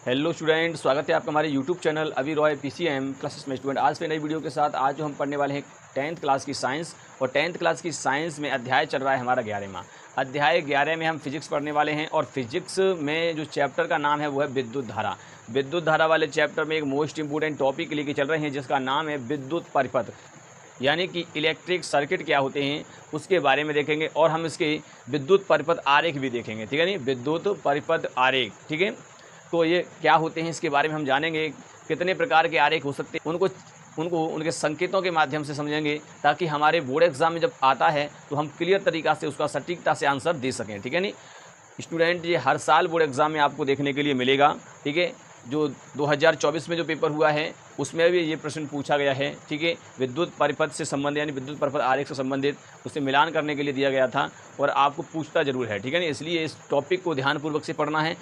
Hello student, स्वागत है आपका हमारे यूट्यूब चैनल अभी रॉय पीसीएम क्लासेस में स्टूडेंट। आज फिर नई वीडियो के साथ आज जो हम पढ़ने वाले हैं 10th क्लास की साइंस। और 10th क्लास की साइंस में अध्याय चल रहा है हमारा 11वां अध्याय। 11 में हम फिजिक्स पढ़ने वाले हैं और फिजिक्स में जो चैप्टर का नाम है वो है विद्युत धारा। विद्युत धारा वाले चैप्टर में एक मोस्ट इंपोर्टेंट टॉपिक लेके चल रहे हैं जिसका नाम है विद्युत परिपथ, यानी कि इलेक्ट्रिक सर्किट क्या होते हैं उसके बारे में देखेंगे। और हम इसके विद्युत परिपथ आरेख भी देखेंगे, ठीक है नहीं, विद्युत परिपथ आरेख, ठीक है। तो ये क्या होते हैं इसके बारे में हम जानेंगे। कितने प्रकार के आरेख हो सकते हैं उनको उनके संकेतों के माध्यम से समझेंगे, ताकि हमारे बोर्ड एग्जाम में जब आता है तो हम क्लियर तरीक़ा से उसका सटीकता से आंसर दे सकें, ठीक है नहीं स्टूडेंट। ये हर साल बोर्ड एग्जाम में आपको देखने के लिए मिलेगा, ठीक है। जो 2024 में जो पेपर हुआ है उसमें भी ये प्रश्न पूछा गया है, ठीक है। विद्युत परिपथ से संबंधित यानी विद्युत परिपथ आरेख से संबंधित उससे मिलान करने के लिए दिया गया था और आपको पूछता जरूर है, ठीक है ना। इसलिए इस टॉपिक को ध्यानपूर्वक से पढ़ना है।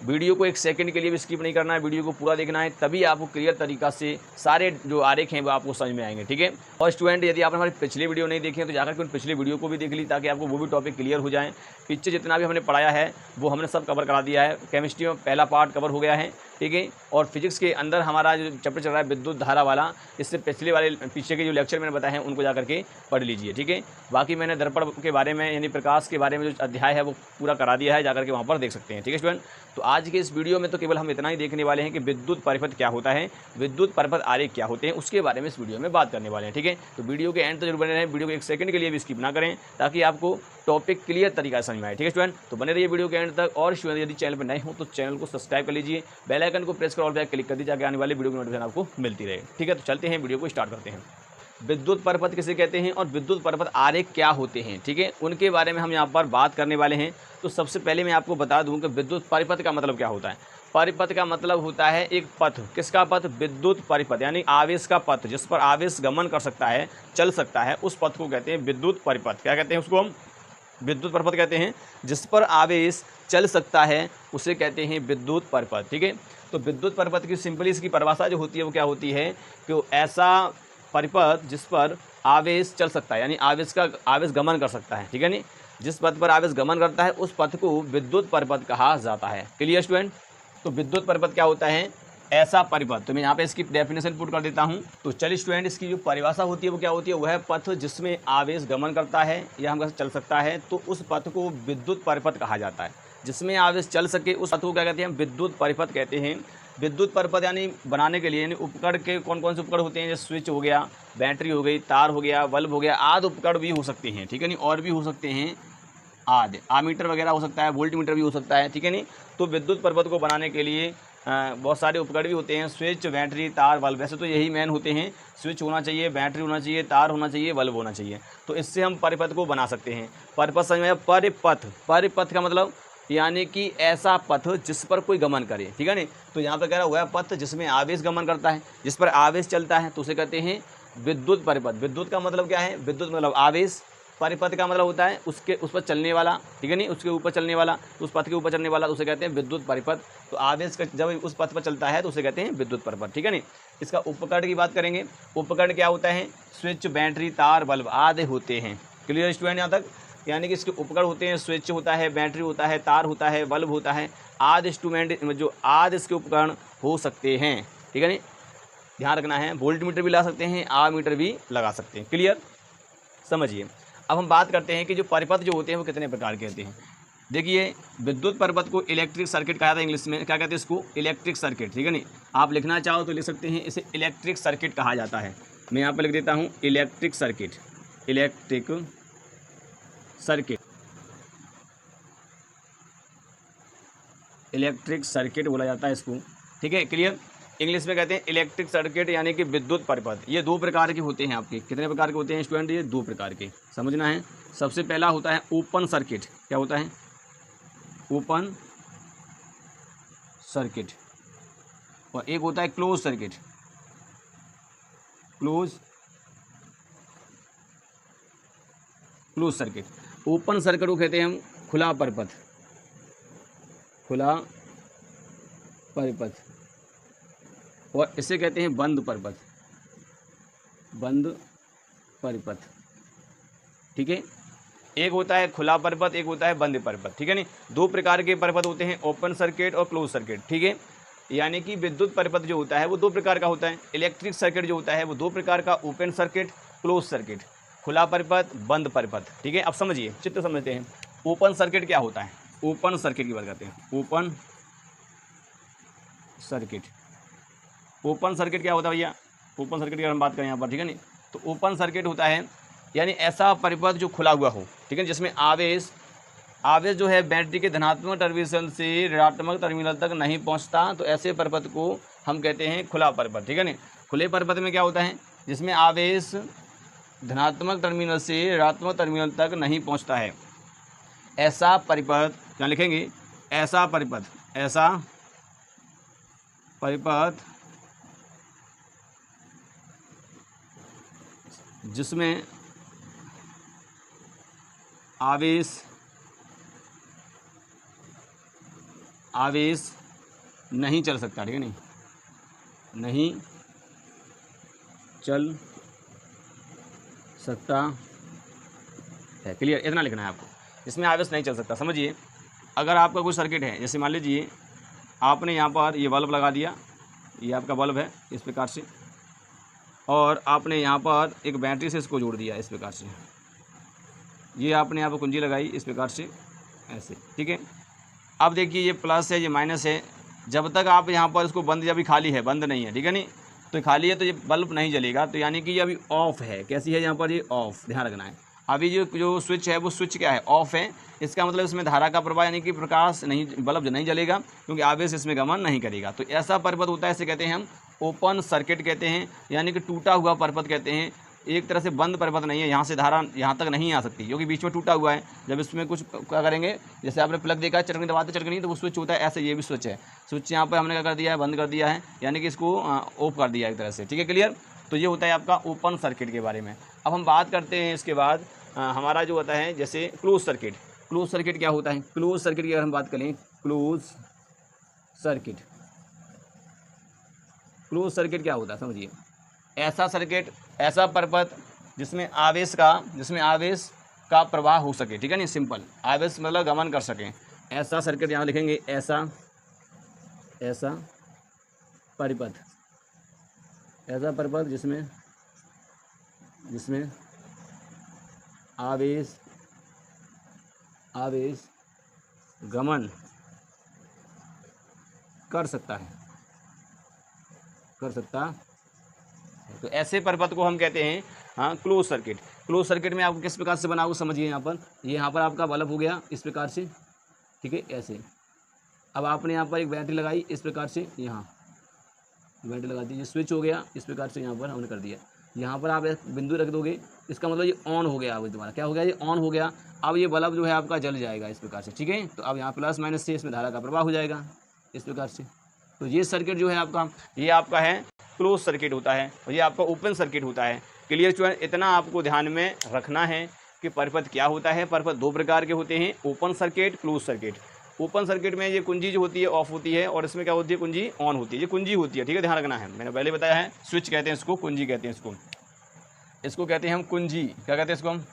वीडियो को एक सेकंड के लिए भी स्किप नहीं करना है, वीडियो को पूरा देखना है, तभी आपको क्लियर तरीका से सारे जो आरेख हैं वो आपको समझ में आएंगे, ठीक है। और स्टूडेंट, यदि आपने हमारी पिछले वीडियो नहीं देखे तो जाकर के उन पिछले वीडियो को भी देख ली, ताकि आपको वो भी टॉपिक क्लियर हो जाए। पीछे जितना भी हमने पढ़ाया है वो हमने सब कवर करा दिया है। केमिस्ट्री में पहला पार्ट कवर हो गया है, ठीक है। और फिजिक्स के अंदर हमारा जो चैप्टर चल रहा है विद्युत धारा वाला, इससे पिछले वाले पीछे के जो लेक्चर मैंने बताए हैं उनको जाकर के पढ़ लीजिए, ठीक है। बाकी मैंने दर्पण के बारे में यानी प्रकाश के बारे में जो अध्याय है वो पूरा करा दिया है, जाकर के वहाँ पर देख सकते हैं, ठीक है स्टूडेंट। तो आज के इस वीडियो में तो केवल हम इतना ही देखने वाले हैं कि विद्युत परिपथ क्या होता है, विद्युत परिपथ आरेख क्या होते हैं, उसके बारे में इस वीडियो में बात करने वाले हैं, ठीक है। तो वीडियो के एंड तक जरूर बने रहें, वीडियो को एक सेकंड के लिए भी स्किप ना करें, ताकि आपको टॉपिक क्लियर तरीका से समझ में आए, ठीक है स्टूडेंट। तो बने रहिए वीडियो के एंड तक। और स्टूडेंट, यदि चैनल पर नए हो तो चैनल को सब्सक्राइब कर लीजिए, बेल आइकन को प्रेस कर ऑल पे क्लिक कर दीजिए, आगे आने वाली वीडियो की नोटिफिकेशन आपको मिलती रहे, ठीक है। तो चलते हैं, वीडियो को स्टार्ट करते हैं। विद्युत परिपथ किसे कहते हैं और विद्युत परिपथ आरेख क्या होते हैं, ठीक है, उनके बारे में हम यहाँ पर बात करने वाले हैं। तो सबसे पहले मैं आपको बता दूं कि विद्युत परिपथ का मतलब क्या होता है। परिपथ का मतलब होता है एक पथ। किसका पथ? विद्युत परिपथ, यानी आवेश का पथ, जिस पर आवेश गमन कर सकता है, चल सकता है, उस पथ को कहते हैं विद्युत परिपथ। क्या कहते हैं उसको? हम विद्युत परिपथ कहते हैं। जिस पर आवेश चल सकता है उसे कहते हैं विद्युत परिपथ, ठीक है। तो विद्युत परिपथ की सिंपली इसकी परिभाषा जो होती है वो क्या होती है कि ऐसा परिपथ जिस पर आवेश चल सकता है, यानी आवेश गमन कर सकता है, ठीक है नहीं। जिस पथ पर आवेश गमन करता है उस पथ को विद्युत परिपथ कहा जाता है। Clear student? तो विद्युत परिपथ क्या होता है? ऐसा परिपथ। तो मैं यहाँ पे इसकी डेफिनेशन पुट कर देता हूँ। तो चलिए स्टूडेंट, इसकी जो परिभाषा होती है वो क्या होती है? वह पथ जिसमें आवेश गमन करता है या हम चल सकता है तो उस पथ को विद्युत परिपथ कहा जाता है। जिसमें आवेश चल सके उस पथ को क्या कहते हैं? विद्युत परिपथ कहते हैं। विद्युत परिपथ यानी बनाने के लिए यानी उपकरण के कौन कौन से उपकरण होते हैं? जैसे स्विच हो गया, बैटरी हो गई, तार हो गया, बल्ब हो गया, आदि उपकरण भी हो सकते हैं, ठीक है नहीं, और भी हो सकते हैं आदि, आमीटर वगैरह हो सकता है, वोल्ट मीटर भी हो सकता है, ठीक है नहीं। तो विद्युत परिपथ को बनाने के लिए बहुत सारे उपकरण भी होते हैं, स्विच, बैटरी, तार, बल्ब। वैसे तो यही मेन होते हैं, स्विच होना चाहिए, बैटरी होना चाहिए, तार होना चाहिए, बल्ब होना चाहिए। तो इससे हम परिपथ को बना सकते हैं। परिपथ समझ में? परिपथ, परिपथ का मतलब यानी कि ऐसा पथ जिस पर कोई गमन करे, ठीक है नहीं। तो यहाँ पर कह रहा है वह पथ जिसमें आवेश गमन करता है, जिस पर आवेश चलता है तो उसे कहते हैं विद्युत परिपथ। विद्युत का मतलब क्या है? विद्युत मतलब आवेश, परिपथ का मतलब होता है उस पर चलने वाला, ठीक है नहीं, उसके ऊपर चलने वाला, तो उस पथ के ऊपर चलने वाला, तो उसे कहते हैं विद्युत परिपथ। तो आवेश का जब उस पथ पर चलता है तो उसे कहते हैं विद्युत परिपथ, ठीक है नहीं। इसका उपकरण की बात करेंगे। उपकरण क्या होता है? स्विच, बैटरी, तार, बल्ब आदि होते हैं। क्लियर स्टूडेंट यहाँ तक? यानी कि इसके उपकरण होते हैं, स्विच होता है, बैटरी होता है, तार होता है, बल्ब होता है, आदि इंस्ट्रूमेंट जो आदि इसके उपकरण हो सकते हैं, ठीक है नहीं। ध्यान रखना है, वोल्ट मीटर भी ला सकते हैं, आर मीटर भी लगा सकते हैं। क्लियर? समझिए। अब हम बात करते हैं कि जो परिपथ जो होते हैं वो कितने प्रकार के होते हैं। देखिए, विद्युत परिपथ को इलेक्ट्रिक सर्किट कहा जाता है, इंग्लिश में क्या कहते हैं इसको? इलेक्ट्रिक सर्किट, ठीक है नहीं। आप लिखना चाहो तो लिख सकते हैं, इसे इलेक्ट्रिक सर्किट कहा जाता है। मैं यहाँ पर लिख देता हूँ electric circuit, electric circuit, electric circuit बोला जाता है इसको, ठीक है। क्लियर? इंग्लिश में कहते हैं इलेक्ट्रिक सर्किट यानी कि विद्युत परिपथ। ये 2 प्रकार के होते हैं आपके। कितने प्रकार के होते हैं स्टूडेंट? ये 2 प्रकार के, समझना है। सबसे पहला होता है ओपन सर्किट। क्या होता है? Open circuit. और एक होता है close circuit. Close circuit. Open circuit को कहते हैं हम खुला परिपथ, खुला परिपथ। और इसे कहते हैं बंद परिपथ, बंद परिपथ, ठीक है। एक होता है खुला परिपथ, एक होता है बंद परिपथ, ठीक है नहीं। दो प्रकार के परिपथ होते हैं, ओपन सर्किट और क्लोज सर्किट, ठीक है। यानी कि विद्युत परिपथ जो होता है वो दो प्रकार का होता है। इलेक्ट्रिक सर्किट जो होता है वो दो प्रकार का, ओपन सर्किट, क्लोज सर्किट, खुला परिपथ, बंद परिपथ, ठीक है। अब समझिए, चित्र समझते हैं। ओपन सर्किट क्या होता है? ओपन सर्किट की बात करते हैं। ओपन सर्किट, ओपन सर्किट क्या होता है भैया? ओपन सर्किट की हम बात करें यहाँ पर, ठीक है नहीं। तो ओपन सर्किट होता है यानी ऐसा परिपथ जो खुला हुआ हो, ठीक है, जिसमें आवेश जो है बैटरी के धनात्मक टर्मिनल से ऋणात्मक टर्मिनल तक नहीं पहुंचता, तो ऐसे परिपथ को हम कहते हैं खुला परिपथ, ठीक है नहीं। खुले परिपथ में क्या होता है? जिसमें आवेश धनात्मक टर्मिनल से ऋणात्मक टर्मिनल तक नहीं पहुंचता है, ऐसा परिपथ क्या लिखेंगे? ऐसा परिपथ जिसमें आवेश नहीं चल सकता, ठीक है नहीं, नहीं चल सकता है। क्लियर? इतना लिखना है आपको, इसमें आवेश नहीं चल सकता। समझिए, अगर आपका कोई सर्किट है, जैसे मान लीजिए आपने यहाँ पर ये बल्ब लगा दिया, ये आपका बल्ब है इस प्रकार से, और आपने यहाँ पर एक बैटरी से इसको जोड़ दिया इस प्रकार से, ये आपने यहाँ पर कुंजी लगाई इस प्रकार से ऐसे, ठीक है। अब देखिए ये प्लस है, ये माइनस है। जब तक आप यहाँ पर इसको बंद, अभी खाली है, बंद नहीं है, ठीक है नहीं, तो खाली है तो ये बल्ब नहीं जलेगा। तो यानी कि ये अभी ऑफ है। कैसी है यहाँ पर? ये ऑफ, ध्यान रखना है। अभी जो स्विच है वो स्विच क्या है? ऑफ है। इसका मतलब इसमें धारा का प्रवाह यानी कि प्रकाश नहीं, बल्ब नहीं जलेगा क्योंकि आवेश इसमें गमन नहीं करेगा। तो ऐसा परिपथ होता है, इसे कहते हैं हम ओपन सर्किट कहते हैं, यानी कि टूटा हुआ परिपथ कहते हैं। एक तरह से बंद परिपथ नहीं है, यहाँ से धारा यहाँ तक नहीं आ सकती क्योंकि बीच में टूटा हुआ है। जब इसमें कुछ क्या करेंगे, जैसे आपने प्लग देखा, चटकनी दबाते चटकनी, तो वो स्विच होता है ऐसे, ये भी स्विच है। स्विच यहाँ पर हमने क्या कर दिया है? बंद कर दिया है, यानी कि इसको ऑफ कर दिया एक तरह से, ठीक है। क्लियर? तो ये होता है आपका ओपन सर्किट के बारे में। अब हम बात करते हैं इसके बाद हमारा जो होता है जैसे क्लोज सर्किट। क्लोज सर्किट क्या होता है? क्लोज सर्किट की अगर हम बात करें, क्लोज सर्किट क्या होता है समझिए। ऐसा सर्किट, ऐसा परिपथ जिसमें आवेश का प्रवाह हो सके, ठीक है नहीं, सिंपल आवेश मतलब गमन कर सके, ऐसा सर्किट यहाँ लिखेंगे। ऐसा परिपथ जिसमें आवेश गमन कर सकता है, तो ऐसे परिपथ को हम कहते हैं क्लोज सर्किट। क्लोज सर्किट में आपको किस प्रकार से बनाओ समझिए। यहाँ पर आपका बल्ब हो गया इस प्रकार से, ठीक है, ऐसे। अब आपने यहाँ पर एक बैटरी लगाई इस प्रकार से, यहाँ बैटरी लगा दी, स्विच हो गया इस प्रकार से, यहाँ पर हमने कर दिया। यहाँ पर आप एक बिंदु रख दोगे, इसका मतलब ये ऑन हो गया। अब दोबारा क्या हो गया? ये ऑन हो गया। अब ये बल्ब जो है आपका जल जाएगा इस प्रकार से, ठीक है। तो अब यहाँ प्लस माइनस से इसमें धारा का प्रवाह हो जाएगा इस प्रकार से। तो ये सर्किट जो है आपका, ये आपका है क्लोज सर्किट होता है, और ये आपका ओपन सर्किट होता है। Clear student? इतना आपको ध्यान में रखना है कि परिपथ क्या होता है। परिपथ दो प्रकार के होते हैं, open circuit, close circuit. Open circuit में ये कुंजी जो होती है ऑफ होती है, और इसमें क्या होती है? कुंजी ऑन होती है। ये कुंजी होती है, ठीक है, ध्यान रखना है। मैंने पहले बताया है, स्विच कहते हैं इसको, कुंजी कहते हैं इसको कहते हैं हम कुंजी। क्या कहते हैं इसको हम?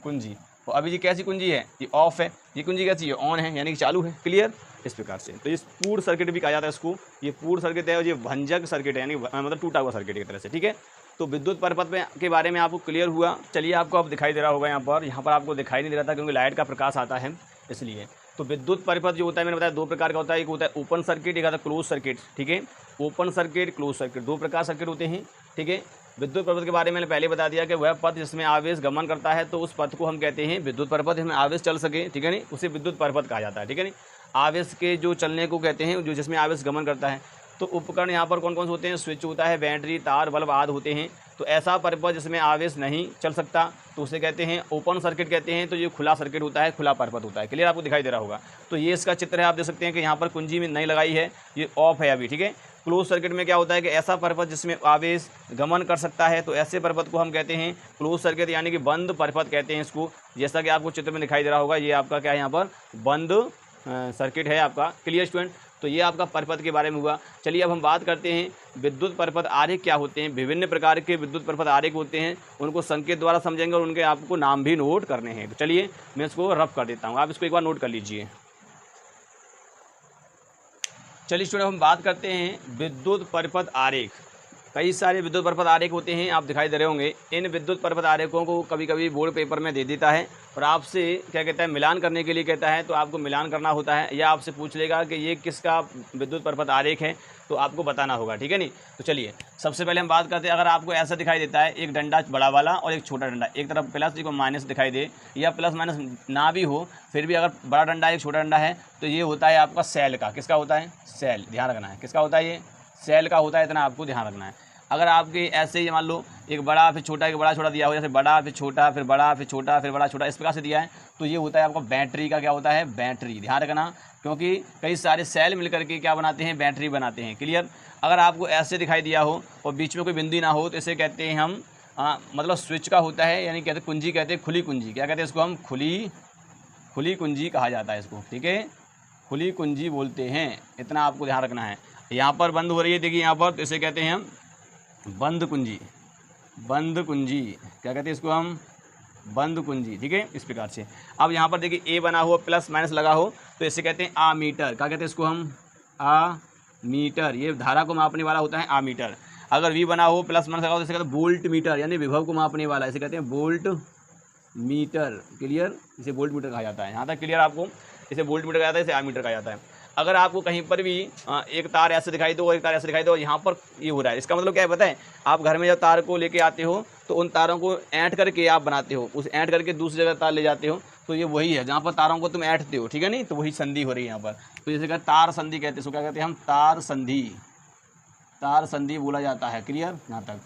कुंजी। और अभी ये कैसी कुंजी है? ये ऑफ है। ये कुंजी कैसी है? ऑन है, यानी कि चालू है। क्लियर? इस प्रकार से। तो इस पूर्ण सर्किट भी कहा जाता है इसको। ये पूर्ण सर्किट है और ये भंजक सर्किट है, यानी मतलब टूटा हुआ सर्किट एक तरह से, ठीक है। तो विद्युत परिपथ में के बारे में आपको क्लियर हुआ। चलिए, आपको अब दिखाई दे रहा होगा यहाँ पर आपको दिखाई नहीं दे रहा था क्योंकि लाइट का प्रकाश आता है इसलिए। तो विद्युत परिपथ जो होता है, मैंने बताया दो प्रकार का होता है। एक होता है ओपन सर्किट, एक होता है क्लोज सर्किट, ठीक है। ओपन सर्किट, क्लोज सर्किट, दो प्रकार सर्किट होते हैं, ठीक है। विद्युत परिपथ के बारे में मैंने पहले बता दिया कि वह पथ जिसमें आवेश गमन करता है, तो उस पथ को हम कहते हैं विद्युत परिपथ, जिसमें आवेश चल सके, ठीक है नहीं, उसे विद्युत परिपथ कहा जाता है, ठीक है नहीं। आवेश के जो चलने को कहते हैं, जो जिसमें आवेश गमन करता है। तो उपकरण यहाँ पर कौन कौन से होते हैं? स्विच होता है, बैटरी, तार, बल्ब आदि होते हैं। तो ऐसा परिपथ जिसमें आवेश नहीं चल सकता, तो उसे कहते हैं ओपन सर्किट कहते हैं। तो ये खुला सर्किट होता है, खुला परिपथ होता है। क्लियर? आपको दिखाई दे रहा होगा। तो ये इसका चित्र है, आप देख सकते हैं कि यहाँ पर कुंजी में नहीं लगाई है, ये ऑफ है अभी, ठीक है। क्लोज सर्किट में क्या होता है कि ऐसा परिपथ जिसमें आवेश गमन कर सकता है, तो ऐसे परिपथ को हम कहते हैं क्लोज सर्किट, यानी कि बंद परिपथ कहते हैं इसको। जैसा कि आपको चित्र में दिखाई दे रहा होगा, ये आपका क्या है, यहाँ पर बंद सर्किट है आपका। Clear student? तो ये आपका परिपथ के बारे में हुआ। चलिए अब हम बात करते हैं विद्युत परिपथ आरेख क्या होते हैं। विभिन्न प्रकार के विद्युत परिपथ आरेख होते हैं, उनको संकेत द्वारा समझेंगे और उनके आपको नाम भी नोट करने हैं। तो चलिए मैं इसको रफ कर देता हूँ, आप इसको एक बार नोट कर लीजिए। चलिए स्टूडेंट हम बात करते हैं विद्युत परिपथ आरेख। कई सारे विद्युत परिपथ आरेख होते हैं, आप दिखाई दे रहे होंगे। इन विद्युत परिपथ आरेखों को कभी कभी बोर्ड पेपर में दे देता है और आपसे क्या कहता है मिलान करने के लिए कहता है, तो आपको मिलान करना होता है, या आपसे पूछ लेगा कि ये किसका विद्युत परिपथ आरेख है, तो आपको बताना होगा, ठीक है नहीं। तो चलिए सबसे पहले हम बात करते हैं, अगर आपको ऐसा दिखाई देता है एक डंडा बड़ा वाला और एक छोटा डंडा, एक तरफ प्लस एक माइनस दिखाई दे, या प्लस माइनस ना भी हो फिर भी अगर बड़ा डंडा एक छोटा डंडा है, तो ये होता है आपका सेल का। किसका होता है? सेल। ध्यान रखना है किसका होता है, ये सेल का होता है, इतना आपको ध्यान रखना है। अगर आपके ऐसे ही मान लो एक बड़ा फिर छोटा एक बड़ा छोटा दिया हो, जैसे बड़ा फिर छोटा फिर बड़ा फिर छोटा फिर बड़ा छोटा, इस प्रकार से दिया है, तो ये होता है आपका बैटरी का। क्या होता है? बैटरी। ध्यान रखना, क्योंकि कई सारे सेल मिलकर के क्या बनाते हैं? बैटरी बनाते हैं। क्लियर। अगर आपको ऐसे दिखाई दिया हो और बीच में कोई बिंदु ना हो, तो इसे कहते हैं हम मतलब स्विच का होता है, यानी कहते कुंजी, कहते हैं खुली कुंजी। क्या कहते हैं इसको हम? खुली कुंजी कहा जाता है इसको, ठीक है, खुली कुंजी बोलते हैं। इतना आपको ध्यान रखना है। यहाँ पर बंद हो रही है, देखिए यहाँ पर, तो इसे कहते हैं हम बंद कुंजी। बंद कुंजी क्या कहते हैं इसको हम? बंद कुंजी, ठीक है, इस प्रकार से। अब यहाँ पर देखिए ए बना हो, प्लस माइनस लगा हो, तो इसे कहते हैं आमीटर। क्या कहते हैं इसको हम? आमीटर। ये धारा को मापने वाला होता है आमीटर। अगर वी बना हो, प्लस माइनस लगा हो, तो इसे कहते हैं वोल्ट मीटर, यानी विभव को मापने वाला, इसे कहते हैं वोल्ट मीटर। क्लियर। इसे वोल्ट मीटर कहा जाता है। यहाँ तक क्लियर आपको? इसे वोल्ट मीटर कहा जाता है, इसे आमीटर कहा जाता है। अगर आपको कहीं पर भी एक तार ऐसे दिखाई दो और एक तार ऐसे दिखाई दो, यहाँ पर ये हो रहा है, इसका मतलब क्या है पता है? आप घर में जब तार को लेके आते हो, तो उन तारों को ऐंठ करके आप बनाते हो, उस ऐंठ करके दूसरी जगह तार ले जाते हो, तो ये वही है जहाँ पर तारों को तुम ऐंठते हो, ठीक है नहीं, तो वही संधि हो रही है यहाँ पर। तो जैसे कहते तार संधि कहते हैं, इसको क्या कहते हैं हम? तार संधि। तार संधि बोला जाता है। क्लियर यहाँ तक।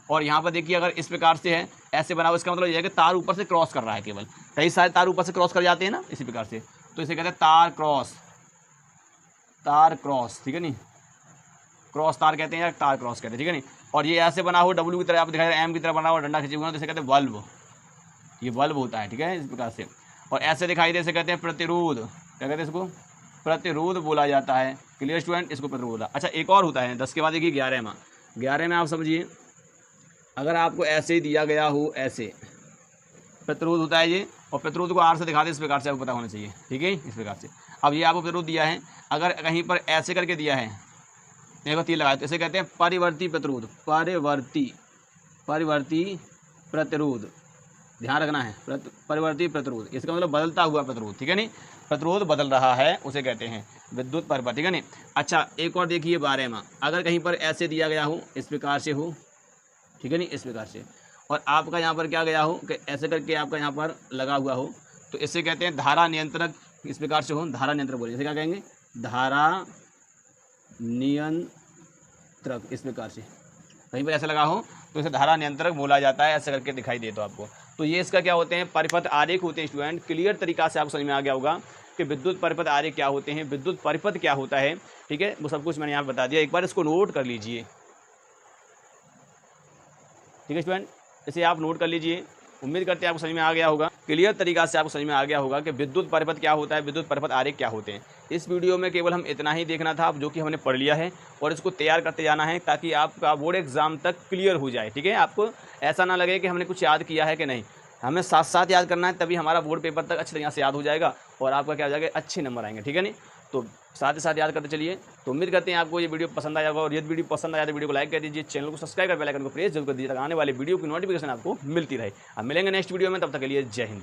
और यहाँ पर देखिए अगर इस प्रकार से है, ऐसे बना हुआ, इसका मतलब यह है कि तार ऊपर से क्रॉस कर रहा है। केवल कई सारे तार ऊपर से क्रॉस कर जाते हैं ना, इसी प्रकार से, तो इसे कहते हैं तार क्रॉस। तार क्रॉस, ठीक है नहीं, क्रॉस तार कहते हैं या तार क्रॉस कहते हैं, ठीक है नहीं। और ये ऐसे बना हो डब्ल्यू की तरह, आप दिखाई दे एम की तरह बना हुआ, डंडा खींचे हुए, तो इसे कहते हैं बल्ब। ये बल्ब होता है, ठीक है, इस प्रकार से। और ऐसे दिखाई दे, इसे कहते हैं प्रतिरोध। क्या कहते हैं इसको? प्रतिरोध बोला जाता है। क्लियर स्टूडेंट, इसको प्रतिरोध बोला। अच्छा एक और होता है 10 के बाद, देखिए 11वां। 11 में आप समझिए, अगर आपको ऐसे ही दिया गया हो, ऐसे प्रतिरोध होता है ये, और प्रतिरोध को आर से दिखा दे, इस प्रकार से आपको पता होना चाहिए, ठीक है, इस प्रकार से। अब ये आपको प्रतिरोध दिया है, अगर कहीं पर ऐसे करके दिया है, एक तीर लगाया, तो इसे कहते हैं परिवर्ती प्रतिरोध। परिवर्ती प्रतिरोध। ध्यान रखना है, परिवर्ती प्रतिरोध, इसका मतलब बदलता हुआ प्रतिरोध, ठीक है नहीं, प्रतिरोध बदल रहा है, उसे कहते हैं विद्युत परिपथ, ठीक है नहीं। अच्छा एक और देखिए 12वां, अगर कहीं पर ऐसे दिया गया हो, इस प्रकार से हो, ठीक है नहीं, इस प्रकार से, और आपका यहाँ पर क्या गया हो कि ऐसे करके आपका यहाँ पर लगा हुआ हो, तो इसे कहते हैं धारा नियंत्रक। इस प्रकार से हो, धारा नियंत्रक बोलिए, इसे क्या कहेंगे? धारा नियंत्रक। इस प्रकार से कहीं पर ऐसा लगा हो, तो इसे धारा नियंत्रक बोला जाता है। ऐसे करके दिखाई दे तो आपको, तो ये इसका क्या होते हैं? परिपथ आरेख होते हैं। स्टूडेंट क्लियर तरीका से आपको समझ में आ गया होगा कि विद्युत परिपथ आरेख क्या होते हैं, विद्युत परिपथ क्या होता है, ठीक है, वो सब कुछ मैंने यहाँ बता दिया। एक बार इसको नोट कर लीजिए, ठीक है स्टूडेंट, इसे आप नोट कर लीजिए। उम्मीद करते हैं आपको समझ में आ गया होगा, क्लियर तरीका से आपको समझ में आ गया होगा कि विद्युत परिपथ क्या होता है, विद्युत परिपथ आरेख क्या होते हैं। इस वीडियो में केवल हम इतना ही देखना था, जो कि हमने पढ़ लिया है, और इसको तैयार करते जाना है, ताकि आपका बोर्ड एग्जाम तक क्लियर हो जाए, ठीक है। आपको ऐसा ना लगे कि हमने कुछ याद किया है कि नहीं, हमें साथ साथ याद करना है, तभी हमारा बोर्ड पेपर तक अच्छी तरह से याद हो जाएगा और आपका क्या हो जाएगा? अच्छे नंबर आएंगे, ठीक है नहीं। तो साथ ही साथ याद करते चलिए। तो उम्मीद करते हैं आपको ये वीडियो पसंद आया होगा, और यदि वीडियो पसंद आया तो वीडियो को लाइक कर दीजिए, चैनल को सब्सक्राइब कर बेल आइकन को प्रेस जरूर कर दीजिए, आने वाले वीडियो की नोटिफिकेशन आपको मिलती रहे। अब मिलेंगे नेक्स्ट वीडियो में, तब तक के लिए जय हिंद।